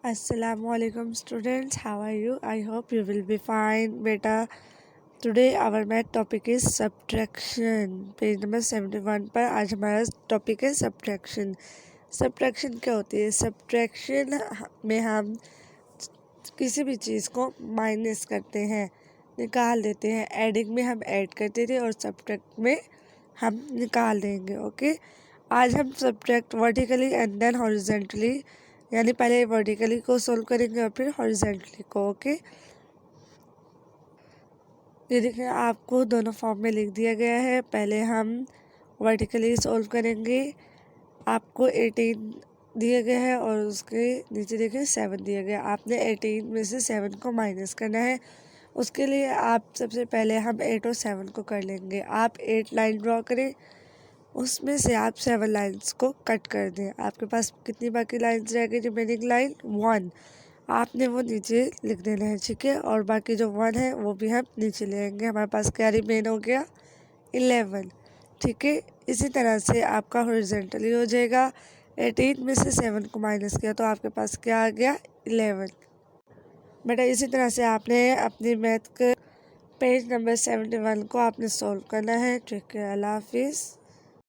Assalamualaikum students, how are you? I hope you will be fine, beta. Today our math topic is subtraction. Page number 71 पर आज हमारा topic है subtraction. Subtraction क्या होती है? Subtraction में हम किसी भी चीज़ को माइनस करते हैं, निकाल देते हैं। एडिंग में हम ऐड करते थे और सब्ट्रैक्ट में हम निकाल देंगे। ओके, आज हम subtract vertically and then horizontally, यानी पहले वर्टिकली को सोल्व करेंगे और फिर हॉरिजेंटली को। ओके, ये देखिए आपको दोनों फॉर्म में लिख दिया गया है। पहले हम वर्टिकली सोल्व करेंगे। आपको 18 दिया गया है और उसके नीचे देखिए 7 दिया गया। आपने 18 में से 7 को माइनस करना है। उसके लिए आप सबसे पहले हम 8 और 7 को कर लेंगे। आप 8 लाइन ड्रॉ करें, उसमें से आप 7 लाइन्स को कट कर दें। आपके पास कितनी बाकी लाइन्स रह गई? रिमेनिंग लाइन 1, आपने वो नीचे लिख देना है, ठीक है। और बाकी जो 1 है वो भी हम नीचे ले आएंगे। हमारे पास क्या रिमेन हो गया? 11, ठीक है। इसी तरह से आपका हॉरिजॉन्टली हो जाएगा। 18 में से 7 को माइनस किया तो आपके पास क्या आ गया? 11। बेटा इसी तरह से आपने अपनी मैथ के पेज नंबर 71 को आपने सॉल्व करना है, ठीक है। अल्लाह हाफिज़।